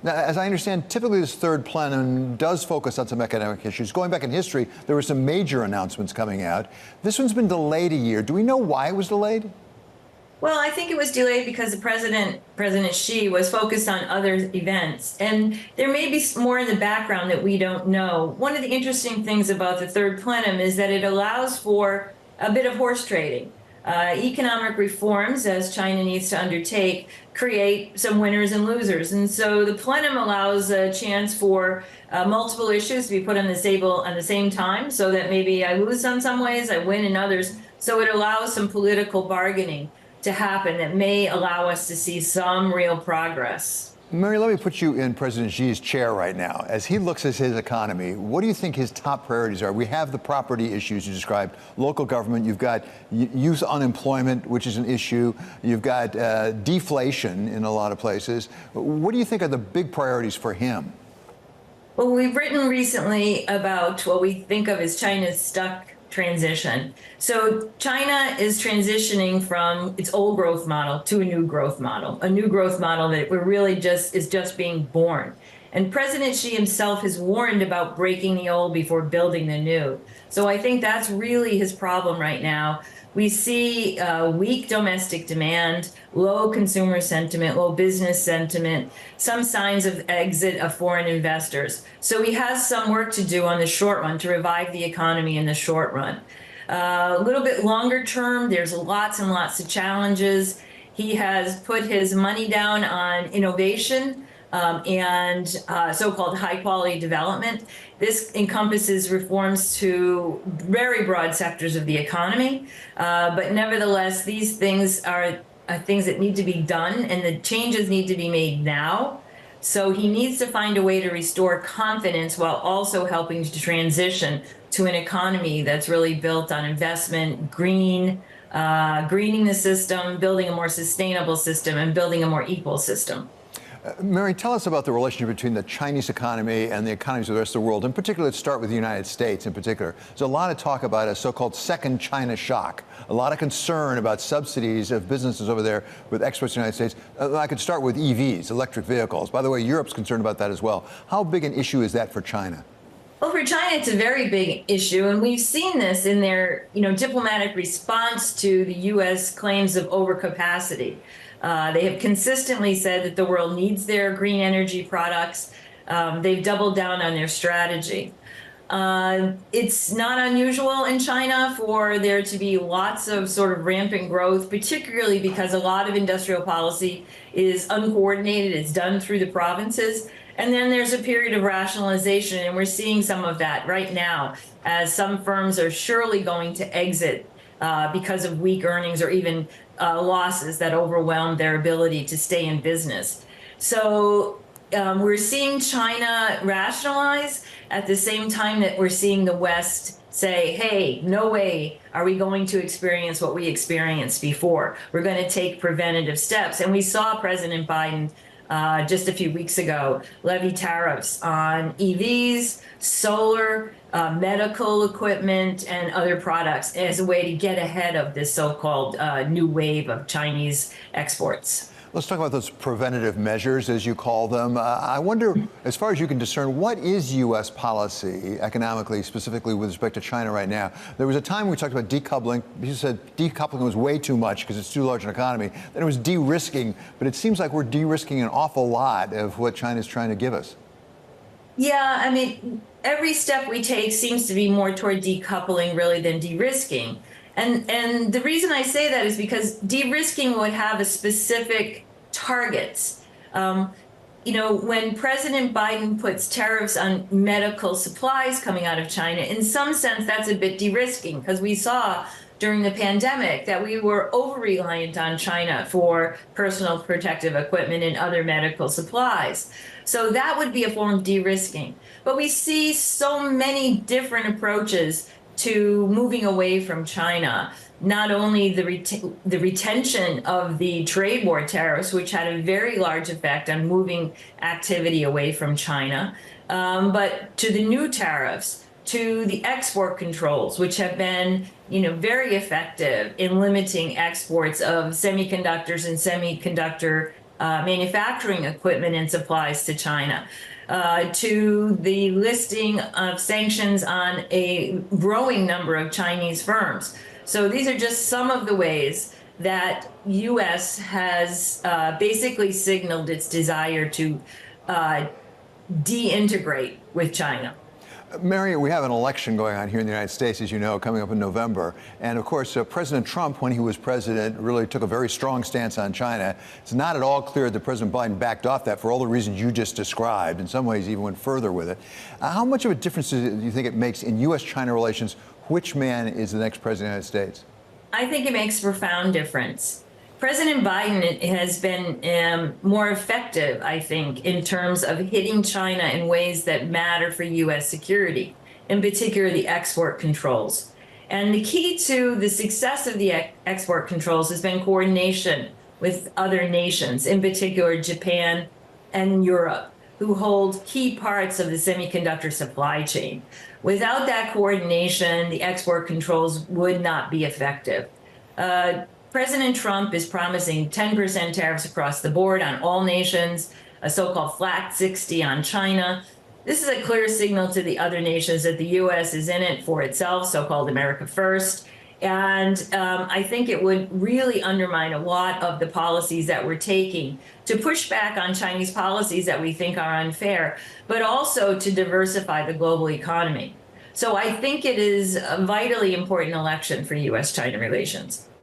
Now, as I understand, typically this third plenum does focus on some economic issues. Going back in history, there were some major announcements coming out. This one's been delayed a year. Do we know why it was delayed? Well, I think it was delayed because President Xi, was focused on other events. And there may be more in the background that we don't know. One of the interesting things about the third plenum is that it allows for a bit of horse trading. Economic reforms, as China needs to undertake, create some winners and losers. And so the plenum allows a chance for multiple issues to be put on the table at the same time, so that maybe I lose on some ways, I win in others. So it allows some political bargaining to happen that may allow us to see some real progress. Mary, let me put you in President Xi's chair right now. As he looks at his economy, what do you think his top priorities are? We have the property issues you described, local government, you've got youth unemployment, which is an issue, you've got deflation in a lot of places. What do you think are the big priorities for him? Well, we've written recently about what we think of as China's stuck transition. So China is transitioning from its old growth model to a new growth model that we're really is just being born. And President Xi himself has warned about breaking the old before building the new. So I think that's really his problem right now. We see weak domestic demand, low consumer sentiment, low business sentiment, some signs of exit of foreign investors. So he has some work to do on the short run to revive the economy in the short run. A little bit longer term, there's lots and lots of challenges. He has put his money down on innovation and so-called high-quality development. This encompasses reforms to very broad sectors of the economy, but nevertheless, these things are things that need to be done, and the changes need to be made now. So he needs to find a way to restore confidence while also helping to transition to an economy that's really built on investment, greening the system, building a more sustainable system, and building a more equal system. Mary, tell us about the relationship between the Chinese economy and the economies of the rest of the world. In particular, let's start with the United States in particular. There's a lot of talk about a so-called second China shock, a lot of concern about subsidies of businesses over there with exports to the United States. I could start with EVs, electric vehicles. By the way, Europe's concerned about that as well. How big an issue is that for China? Well, for China, it's a very big issue, and we've seen this in their, diplomatic response to the U.S. claims of overcapacity. They have consistently said that the world needs their green energy products. They've doubled down on their strategy. It's not unusual in China for there to be lots of sort of rampant growth, particularly because a lot of industrial policy is uncoordinated. It's done through the provinces. And then there's a period of rationalization, and we're seeing some of that right now, as some firms are surely going to exit because of weak earnings or even losses that overwhelm their ability to stay in business. So we're seeing China rationalize at the same time that we're seeing the West say, hey, no way are we going to experience what we experienced before. We're going to take preventative steps. And we saw President Biden just a few weeks ago levy tariffs on EVs, solar, medical equipment, and other products as a way to get ahead of this so-called new wave of Chinese exports. Let's talk about those preventative measures, as you call them. I wonder, as far as you can discern, what is U.S. policy economically, specifically with respect to China right now? There was a time we talked about decoupling. You said decoupling was way too much because it's too large an economy. Then it was de-risking, but it seems like we're de-risking an awful lot of what China's trying to give us. Yeah, I mean, every step we take seems to be more toward decoupling really than de-risking. And the reason I say that is because de-risking would have a specific targets. When President Biden puts tariffs on medical supplies coming out of China, in some sense, that's a bit de-risking, because we saw during the pandemic that we were over-reliant on China for personal protective equipment and other medical supplies. So that would be a form of de-risking. But we see so many different approaches to moving away from China. Not only the retention of the trade war tariffs, which had a very large effect on moving activity away from China, but to the new tariffs, to the export controls, which have been, very effective in limiting exports of semiconductors and semiconductor manufacturing equipment and supplies to China, to the listing of sanctions on a growing number of Chinese firms. So these are just some of the ways that U.S. has basically signaled its desire to de-integrate with China. Mary, we have an election going on here in the United States, as you know, coming up in November. And of course, President Trump, when he was president, really took a very strong stance on China. It's not at all clear that President Biden backed off that for all the reasons you just described. In some ways, he even went further with it. How much of a difference do you think it makes in U.S.-China relations which man is the next president of the United States? I think it makes a profound difference. President Biden has been more effective, I think, in terms of hitting China in ways that matter for U.S. security, in particular the export controls. And the key to the success of the export controls has been coordination with other nations, in particular Japan and Europe, who hold key parts of the semiconductor supply chain. Without that coordination, the export controls would not be effective. President Trump is promising 10% tariffs across the board on all nations, a so-called flat 60 on China. This is a clear signal to the other nations that the U.S. is in it for itself, so-called America First. And I think it would really undermine a lot of the policies that we're taking to push back on Chinese policies that we think are unfair, but also to diversify the global economy. So I think it is a vitally important election for U.S.-China relations.